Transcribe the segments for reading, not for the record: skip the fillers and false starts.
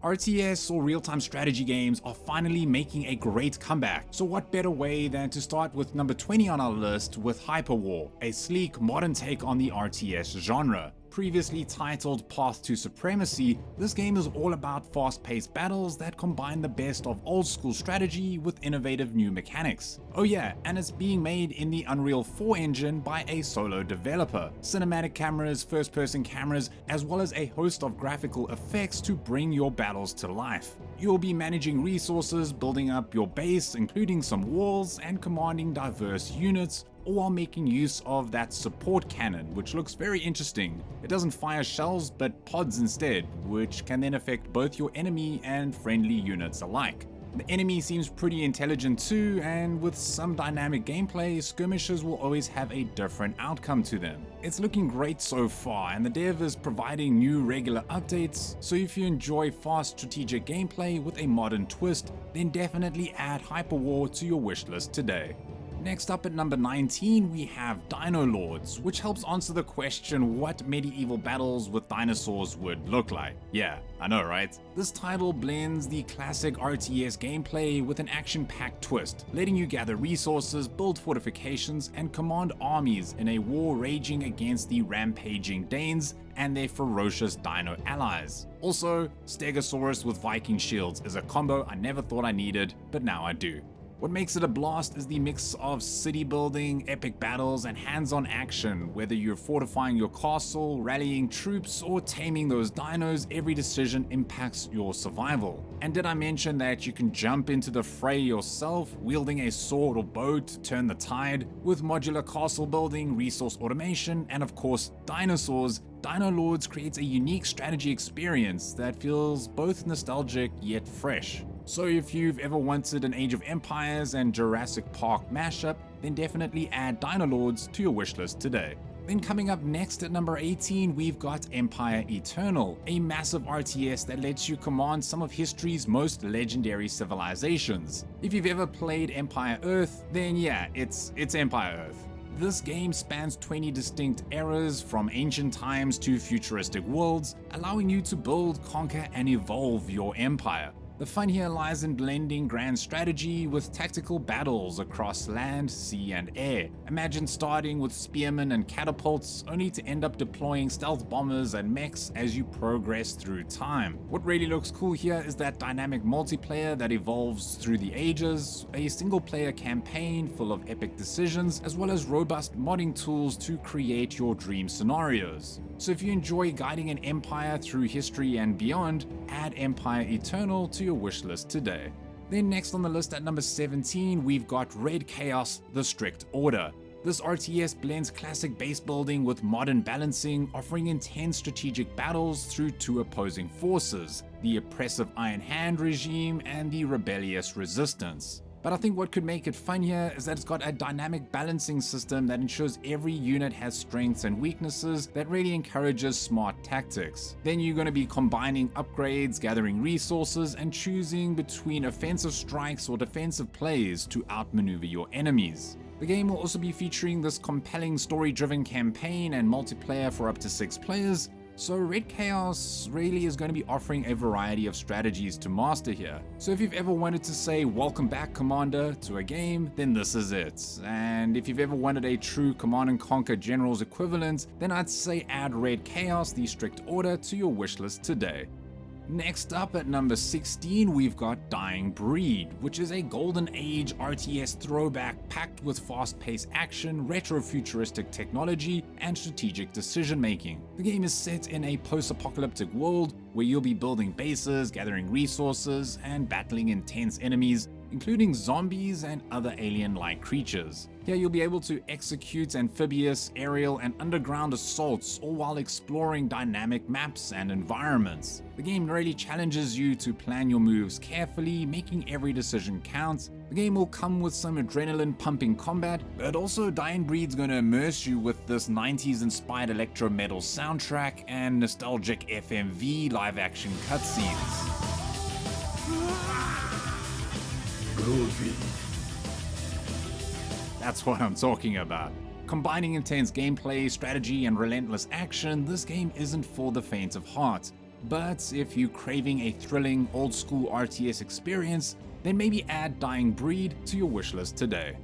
RTS or real-time strategy games are finally making a great comeback, so what better way than to start with number 20 on our list with Hyperwar, a sleek modern take on the RTS genre. Previously titled Path to Supremacy, this game is all about fast-paced battles that combine the best of old-school strategy with innovative new mechanics. Oh yeah, and it's being made in the Unreal 4 engine by a solo developer. Cinematic cameras, first-person cameras, as well as a host of graphical effects to bring your battles to life. You'll be managing resources, building up your base, including some walls, and commanding diverse units, all while making use of that support cannon, which looks very interesting. It doesn't fire shells, but pods instead, which can then affect both your enemy and friendly units alike. The enemy seems pretty intelligent too, and with some dynamic gameplay, skirmishes will always have a different outcome to them. It's looking great so far, and the dev is providing new regular updates, so if you enjoy fast strategic gameplay with a modern twist, then definitely add Hyperwar to your wishlist today. Next up at number 19 we have Dinolords, which helps answer the question what medieval battles with dinosaurs would look like. Yeah, I know, right? This title blends the classic RTS gameplay with an action-packed twist, letting you gather resources, build fortifications, and command armies in a war raging against the rampaging Danes and their ferocious dino allies. Also, Stegosaurus with Viking shields is a combo I never thought I needed, but now I do. What makes it a blast is the mix of city building, epic battles, and hands-on action. Whether you're fortifying your castle, rallying troops, or taming those dinos, every decision impacts your survival. And did I mention that you can jump into the fray yourself, wielding a sword or bow to turn the tide? With modular castle building, resource automation, and of course, dinosaurs, Dinolords creates a unique strategy experience that feels both nostalgic yet fresh. So if you've ever wanted an Age of Empires and Jurassic Park mashup, then definitely add Dinolords to your wishlist today. Then coming up next at number 18, we've got Empire Eternal, a massive RTS that lets you command some of history's most legendary civilizations. If you've ever played Empire Earth, then yeah, it's Empire Earth. This game spans 20 distinct eras from ancient times to futuristic worlds, allowing you to build, conquer, and evolve your empire. The fun here lies in blending grand strategy with tactical battles across land, sea, and air. Imagine starting with spearmen and catapults, only to end up deploying stealth bombers and mechs as you progress through time. What really looks cool here is that dynamic multiplayer that evolves through the ages, a single-player campaign full of epic decisions, as well as robust modding tools to create your dream scenarios. So if you enjoy guiding an empire through history and beyond, add Empire Eternal to your wishlist today. Then next on the list at number 17, we've got Red Chaos: The Strict Order. This RTS blends classic base building with modern balancing, offering intense strategic battles through two opposing forces, the oppressive Iron Hand regime and the rebellious Resistance. But I think what could make it fun here is that it's got a dynamic balancing system that ensures every unit has strengths and weaknesses that really encourages smart tactics. Then you're going to be combining upgrades, gathering resources, and choosing between offensive strikes or defensive plays to outmaneuver your enemies. The game will also be featuring this compelling story-driven campaign and multiplayer for up to 6 players, so Red Chaos really is going to be offering a variety of strategies to master here. So if you've ever wanted to say welcome back Commander to a game, then this is it. And if you've ever wanted a true Command & Conquer General's equivalent, then I'd say add Red Chaos: The Strict Order to your wishlist today. Next up at number 16, we've got Dying Breed, which is a golden age RTS throwback packed with fast-paced action, retro-futuristic technology, and strategic decision-making. The game is set in a post-apocalyptic world where you'll be building bases, gathering resources, and battling intense enemies, including zombies and other alien-like creatures. Here you'll be able to execute amphibious, aerial, and underground assaults, all while exploring dynamic maps and environments. The game really challenges you to plan your moves carefully, making every decision count. The game will come with some adrenaline-pumping combat, but also Dying Breed's gonna immerse you with this 90s-inspired electro-metal soundtrack and nostalgic FMV live-action cutscenes. That's what I'm talking about. Combining intense gameplay, strategy, and relentless action, this game isn't for the faint of heart. But if you're craving a thrilling old-school RTS experience, then maybe add Dying Breed to your wishlist today.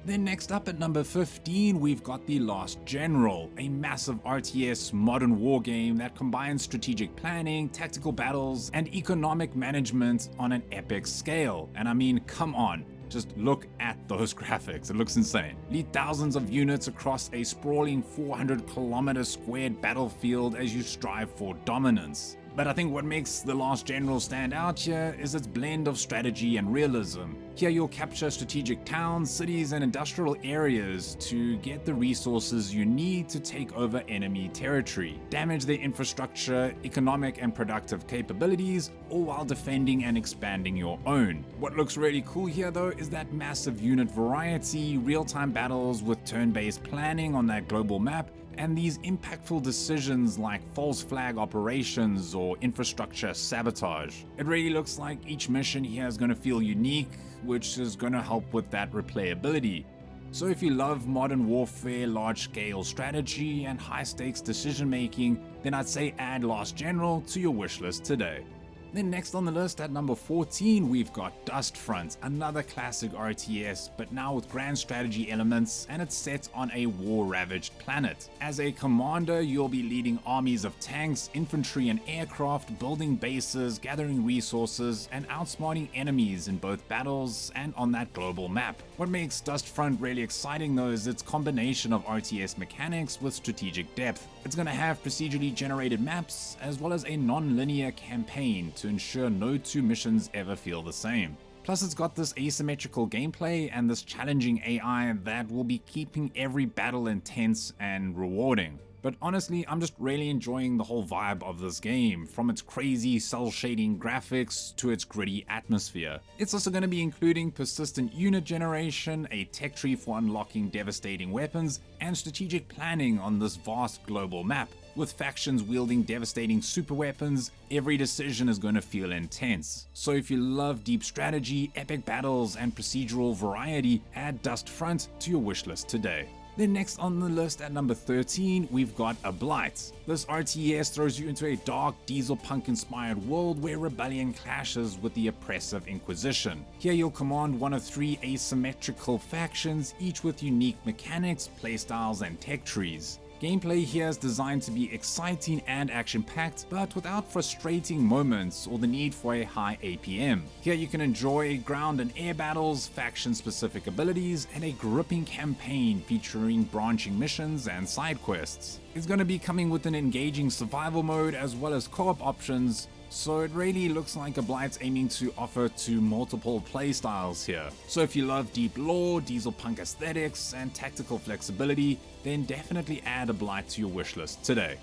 Then next up at number 15, we've got The Last General, a massive RTS modern war game that combines strategic planning, tactical battles, and economic management on an epic scale. And I mean, come on. Just look at those graphics, it looks insane. Lead thousands of units across a sprawling 400-kilometer squared battlefield as you strive for dominance. But I think what makes The Last General stand out here is its blend of strategy and realism. Here you'll capture strategic towns, cities, and industrial areas to get the resources you need to take over enemy territory, damage their infrastructure, economic and productive capabilities, all while defending and expanding your own. What looks really cool here though is that massive unit variety, real-time battles with turn-based planning on that global map, and these impactful decisions like false flag operations or infrastructure sabotage. It really looks like each mission here is going to feel unique, which is going to help with that replayability. So if you love modern warfare, large-scale strategy, and high-stakes decision-making, then I'd say add Last General to your wishlist today. Then next on the list at number 14, we've got Dustfront, another classic RTS, but now with grand strategy elements, and it's set on a war-ravaged planet. As a commander, you'll be leading armies of tanks, infantry, and aircraft, building bases, gathering resources, and outsmarting enemies in both battles and on that global map. What makes Dustfront really exciting though is its combination of RTS mechanics with strategic depth. It's going to have procedurally generated maps, as well as a non-linear campaign to ensure no two missions ever feel the same. Plus it's got this asymmetrical gameplay and this challenging AI that will be keeping every battle intense and rewarding. But honestly, I'm just really enjoying the whole vibe of this game, from its crazy cel shading graphics to its gritty atmosphere. It's also going to be including persistent unit generation, a tech tree for unlocking devastating weapons, and strategic planning on this vast global map. With factions wielding devastating super weapons, every decision is going to feel intense. So if you love deep strategy, epic battles, and procedural variety, add Dustfront to your wishlist today. Then next on the list at number 13, we've got Ablight. This RTS throws you into a dark diesel punk inspired world where rebellion clashes with the oppressive Inquisition. Here you'll command one of three asymmetrical factions, each with unique mechanics, playstyles, and tech trees. Gameplay here is designed to be exciting and action-packed, but without frustrating moments or the need for a high APM. Here you can enjoy ground and air battles, faction-specific abilities, and a gripping campaign featuring branching missions and side quests. It's going to be coming with an engaging survival mode as well as co-op options, so it really looks like Ablight's aiming to offer to multiple playstyles here. So if you love deep lore, diesel punk aesthetics, and tactical flexibility, then definitely add Ablight to your wishlist today.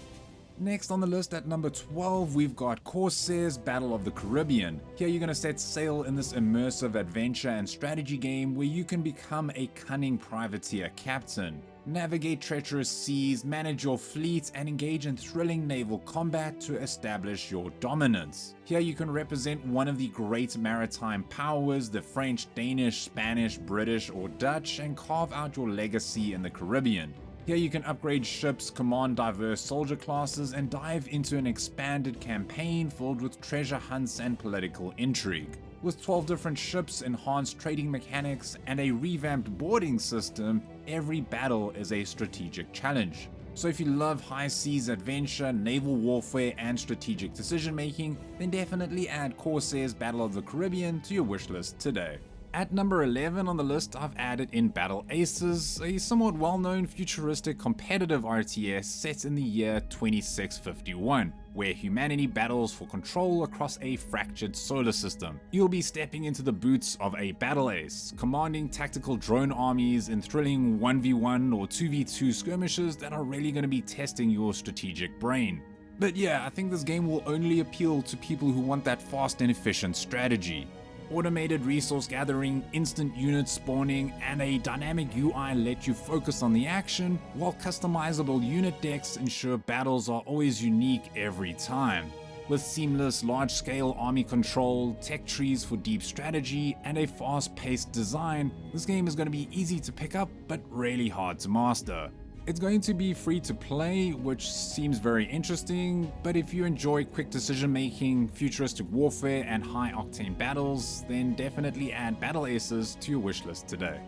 Next on the list at number 12, we've got Corsairs Battle of the Caribbean. Here you're going to set sail in this immersive adventure and strategy game where you can become a cunning privateer captain, navigate treacherous seas, manage your fleet, and engage in thrilling naval combat to establish your dominance. Here you can represent one of the great maritime powers, the French, Danish, Spanish, British, or Dutch, and carve out your legacy in the Caribbean. Here you can upgrade ships, command diverse soldier classes, and dive into an expanded campaign filled with treasure hunts and political intrigue. With 12 different ships, enhanced trading mechanics, and a revamped boarding system, every battle is a strategic challenge. So if you love high seas adventure, naval warfare, and strategic decision making, then definitely add Corsairs Battle of the Caribbean to your wishlist today. At number 11 on the list, I've added in Battle Aces, a somewhat well-known futuristic competitive RTS set in the year 2651, where humanity battles for control across a fractured solar system. You'll be stepping into the boots of a battle ace, commanding tactical drone armies in thrilling 1v1 or 2v2 skirmishes that are really going to be testing your strategic brain. But yeah, I think this game will only appeal to people who want that fast and efficient strategy. Automated resource gathering, instant unit spawning, and a dynamic UI let you focus on the action, while customizable unit decks ensure battles are always unique every time. With seamless large-scale army control, tech trees for deep strategy, and a fast-paced design, this game is going to be easy to pick up but really hard to master. It's going to be free to play, which seems very interesting, but if you enjoy quick decision making, futuristic warfare, and high octane battles, then definitely add Battle Aces to your wishlist today.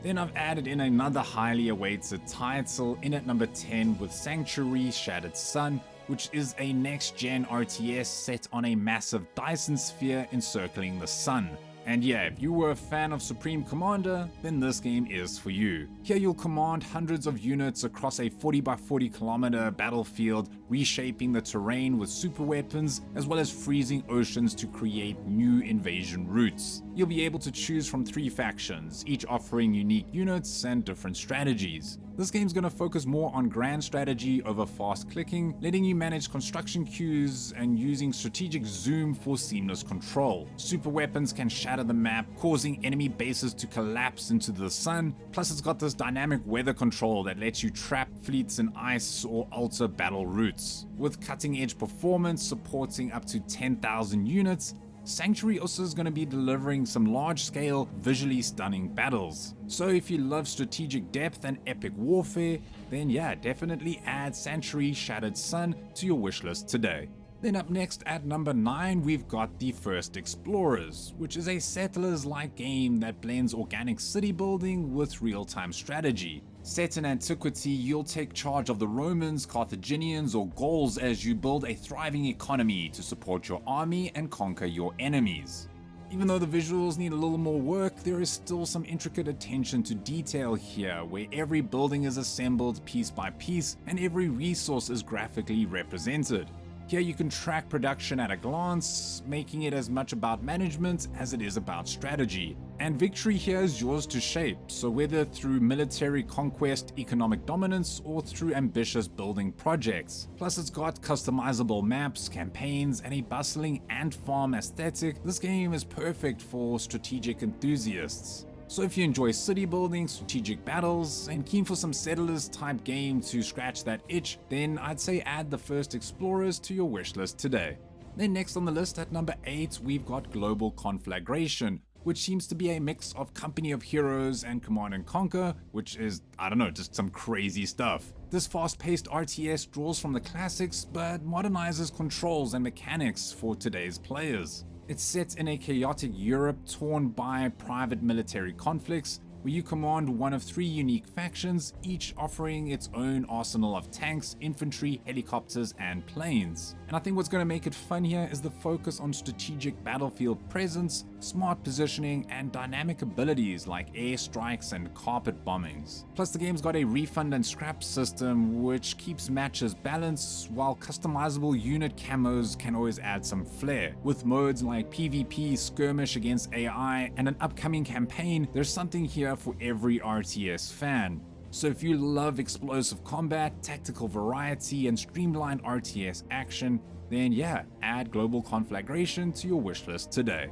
Then I've added in another highly awaited title in at number 10 with Sanctuary Shattered Sun, which is a next-gen RTS set on a massive Dyson sphere encircling the sun. And yeah, if you were a fan of Supreme Commander, then this game is for you. Here you'll command hundreds of units across a 40 by 40 kilometer battlefield, reshaping the terrain with super weapons, as well as freezing oceans to create new invasion routes. You'll be able to choose from 3 factions, each offering unique units and different strategies. This game's gonna focus more on grand strategy over fast clicking, letting you manage construction queues and using strategic zoom for seamless control. Super weapons can shatter the map, causing enemy bases to collapse into the sun, plus it's got this dynamic weather control that lets you trap fleets in ice or alter battle routes. With cutting edge performance supporting up to 10,000 units, Sanctuary also is going to be delivering some large-scale, visually stunning battles. So if you love strategic depth and epic warfare, then yeah, definitely add Sanctuary Shattered Sun to your wishlist today. Then up next at number 9 we've got The First Explorers, which is a settlers-like game that blends organic city building with real-time strategy. Set in antiquity, you'll take charge of the Romans, Carthaginians, or Gauls as you build a thriving economy to support your army and conquer your enemies. Even though the visuals need a little more work, there is still some intricate attention to detail here, where every building is assembled piece by piece and every resource is graphically represented. Here you can track production at a glance, making it as much about management as it is about strategy. And victory here is yours to shape, so whether through military conquest, economic dominance, or through ambitious building projects. Plus it's got customizable maps, campaigns, and a bustling ant farm aesthetic. This game is perfect for strategic enthusiasts. So if you enjoy city building, strategic battles, and keen for some settlers type game to scratch that itch, then I'd say add The First Explorers to your wishlist today. Then next on the list at number 8 we've got Global Conflagration, which seems to be a mix of Company of Heroes and Command & Conquer, which is, I don't know, just some crazy stuff. This fast-paced RTS draws from the classics, but modernizes controls and mechanics for today's players. It's set in a chaotic Europe torn by private military conflicts, where you command one of 3 unique factions, each offering its own arsenal of tanks, infantry, helicopters, and planes. And I think what's going to make it fun here is the focus on strategic battlefield presence, smart positioning, and dynamic abilities like air strikes and carpet bombings. Plus the game's got a refund and scrap system which keeps matches balanced, while customizable unit camos can always add some flair. With modes like PvP, skirmish against AI, and an upcoming campaign, there's something here for every RTS fan. So if you love explosive combat, tactical variety, and streamlined RTS action, then yeah, add Global Conflagration to your wishlist today.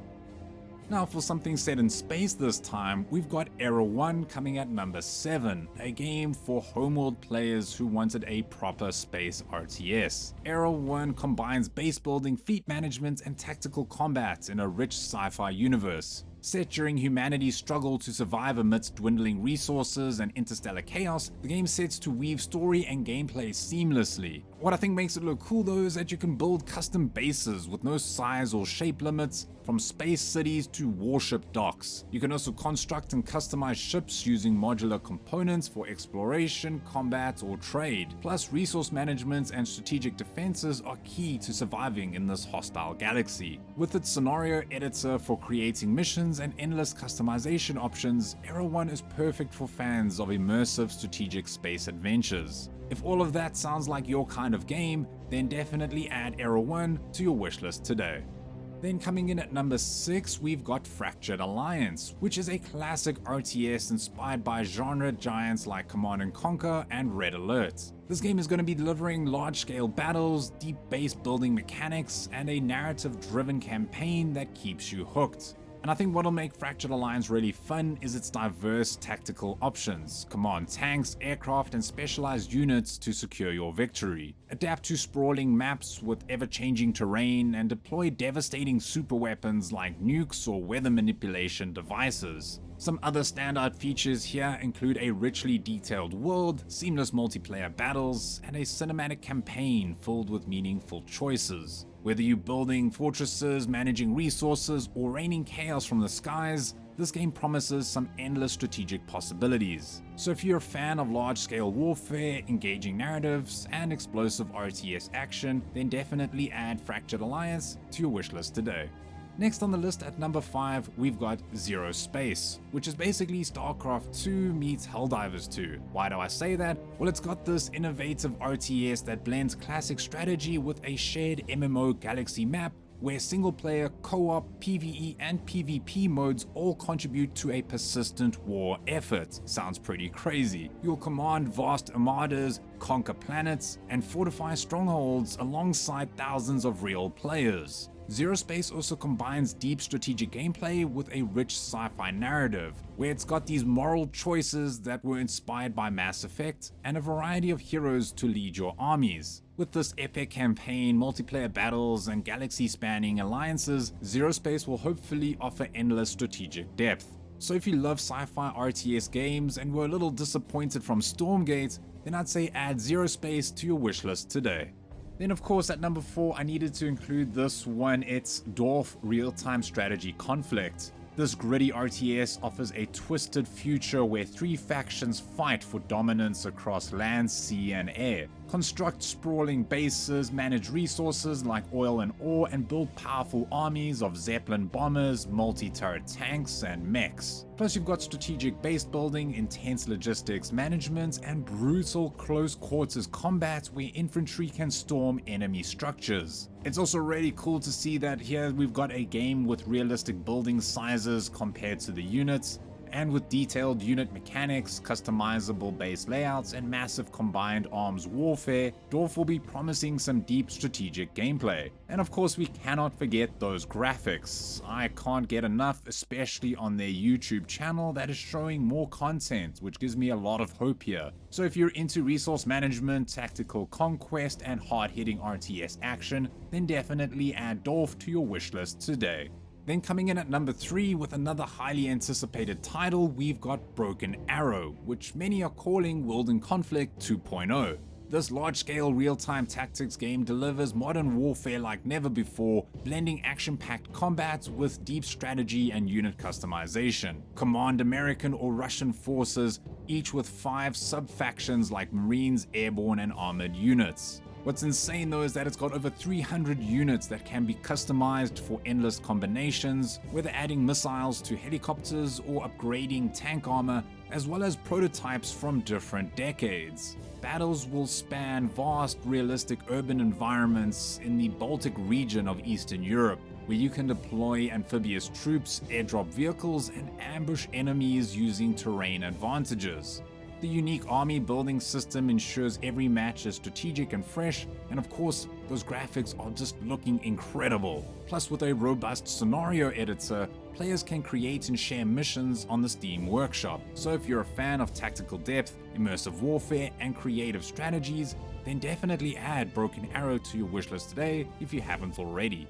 Now for something set in space this time, we've got Era 1 coming at number 7, a game for homeworld players who wanted a proper space RTS. Era 1 combines base building, fleet management, and tactical combat in a rich sci-fi universe. Set during humanity's struggle to survive amidst dwindling resources and interstellar chaos, the game sets to weave story and gameplay seamlessly. What I think makes it look cool though is that you can build custom bases with no size or shape limits, from space cities to warship docks. You can also construct and customize ships using modular components for exploration, combat, or trade. Plus, resource management and strategic defenses are key to surviving in this hostile galaxy. With its scenario editor for creating missions and endless customization options, Era 1 is perfect for fans of immersive strategic space adventures. If all of that sounds like your kind of game, then definitely add Era 1 to your wishlist today. Then coming in at number 6, we've got Fractured Alliance, which is a classic RTS inspired by genre giants like Command & Conquer and Red Alert. This game is going to be delivering large-scale battles, deep base building mechanics, and a narrative-driven campaign that keeps you hooked. And I think what'll make Fractured Alliance really fun is its diverse tactical options. Command tanks, aircraft, and specialized units to secure your victory. Adapt to sprawling maps with ever-changing terrain, and deploy devastating super weapons like nukes or weather manipulation devices. Some other standout features here include a richly detailed world, seamless multiplayer battles, and a cinematic campaign filled with meaningful choices. Whether you're building fortresses, managing resources, or raining chaos from the skies, this game promises some endless strategic possibilities. So if you're a fan of large-scale warfare, engaging narratives, and explosive RTS action, then definitely add Fractured Alliance to your wishlist today. Next on the list at number 5, we've got ZeroSpace, which is basically StarCraft 2 meets Helldivers 2. Why do I say that? Well, it's got this innovative RTS that blends classic strategy with a shared MMO galaxy map where single-player, co-op, PvE, and PvP modes all contribute to a persistent war effort. Sounds pretty crazy. You'll command vast armadas, conquer planets, and fortify strongholds alongside thousands of real players. ZeroSpace also combines deep strategic gameplay with a rich sci-fi narrative, where it's got these moral choices that were inspired by Mass Effect, and a variety of heroes to lead your armies. With this epic campaign, multiplayer battles, and galaxy-spanning alliances, ZeroSpace will hopefully offer endless strategic depth. So if you love sci-fi RTS games and were a little disappointed from Stormgate, then I'd say add ZeroSpace to your wishlist today. Then of course at number 4 I needed to include this one. It's D.O.R.F. Real-Time Strategy Conflict. This gritty RTS offers a twisted future where 3 factions fight for dominance across land, sea, and air. Construct sprawling bases, manage resources like oil and ore, and build powerful armies of Zeppelin bombers, multi-turret tanks, and mechs. Plus you've got strategic base building, intense logistics management, and brutal close quarters combat where infantry can storm enemy structures. It's also really cool to see that here we've got a game with realistic building sizes compared to the units, and with detailed unit mechanics, customizable base layouts, and massive combined arms warfare, D.O.R.F. will be promising some deep strategic gameplay. And of course we cannot forget those graphics. I can't get enough, especially on their YouTube channel that is showing more content, which gives me a lot of hope here. So if you're into resource management, tactical conquest, and hard-hitting RTS action, then definitely add D.O.R.F. to your wishlist today. Then coming in at number 3 with another highly anticipated title, we've got Broken Arrow, which many are calling World in Conflict 2.0. This large-scale real-time tactics game delivers modern warfare like never before, blending action-packed combat with deep strategy and unit customization. Command American or Russian forces, each with 5 sub-factions like Marines, Airborne, and Armored units. What's insane though is that it's got over 300 units that can be customized for endless combinations, whether adding missiles to helicopters or upgrading tank armor, as well as prototypes from different decades. Battles will span vast, realistic urban environments in the Baltic region of Eastern Europe, where you can deploy amphibious troops, airdrop vehicles, and ambush enemies using terrain advantages. The unique army building system ensures every match is strategic and fresh, and of course, those graphics are just looking incredible. Plus, with a robust scenario editor, players can create and share missions on the Steam Workshop. So if you're a fan of tactical depth, immersive warfare, and creative strategies, then definitely add Broken Arrow to your wishlist today if you haven't already.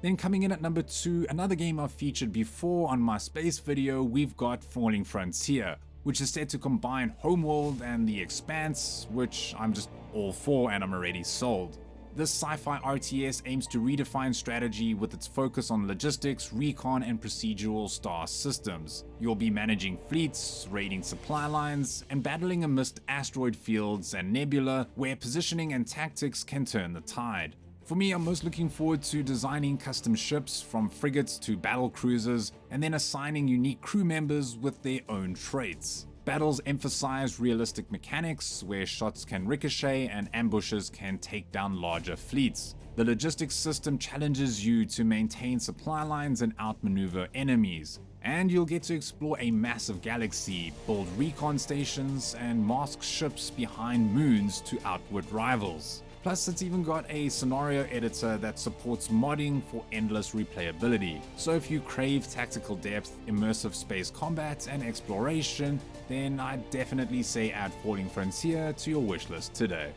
Then coming in at number 2, another game I've featured before on my space video, we've got Falling Frontier, which is set to combine Homeworld and The Expanse, which I'm just all for and I'm already sold. This sci-fi RTS aims to redefine strategy with its focus on logistics, recon, and procedural star systems. You'll be managing fleets, raiding supply lines, and battling amidst asteroid fields and nebula, where positioning and tactics can turn the tide. For me, I'm most looking forward to designing custom ships from frigates to battle cruisers, and then assigning unique crew members with their own traits. Battles emphasize realistic mechanics, where shots can ricochet and ambushes can take down larger fleets. The logistics system challenges you to maintain supply lines and outmaneuver enemies. And you'll get to explore a massive galaxy, build recon stations, and mask ships behind moons to outwit rivals. Plus, it's even got a scenario editor that supports modding for endless replayability. So if you crave tactical depth, immersive space combat, and exploration, then I'd definitely say add Falling Frontier to your wishlist today.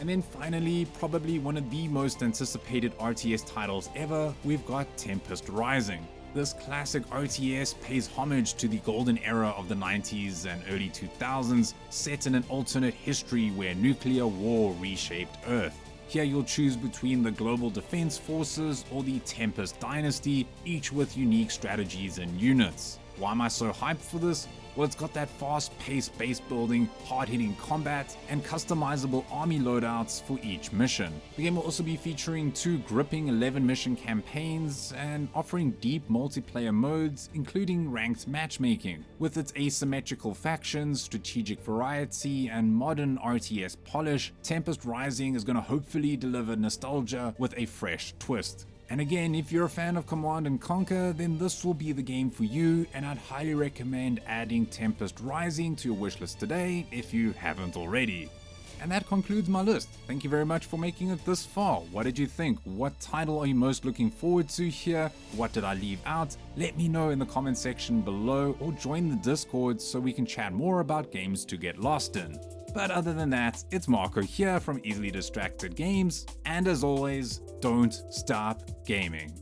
And then finally, probably one of the most anticipated RTS titles ever, we've got Tempest Rising. This classic RTS pays homage to the golden era of the 90s and early 2000s, set in an alternate history where nuclear war reshaped Earth. Here you'll choose between the Global Defense Forces or the Tempest Dynasty, each with unique strategies and units. Why am I so hyped for this? Well, it's got that fast-paced base building, hard-hitting combat, and customizable army loadouts for each mission. The game will also be featuring 2 gripping 11-mission campaigns and offering deep multiplayer modes, including ranked matchmaking. With its asymmetrical factions, strategic variety, and modern RTS polish, Tempest Rising is going to hopefully deliver nostalgia with a fresh twist. And again, if you're a fan of Command & Conquer, then this will be the game for you, and I'd highly recommend adding Tempest Rising to your wishlist today if you haven't already. And that concludes my list. Thank you very much for making it this far. What did you think? What title are you most looking forward to here? What did I leave out? Let me know in the comment section below, or join the Discord so we can chat more about games to get lost in. But other than that, it's Marco here from Easily Distracted Games, and as always, don't stop gaming.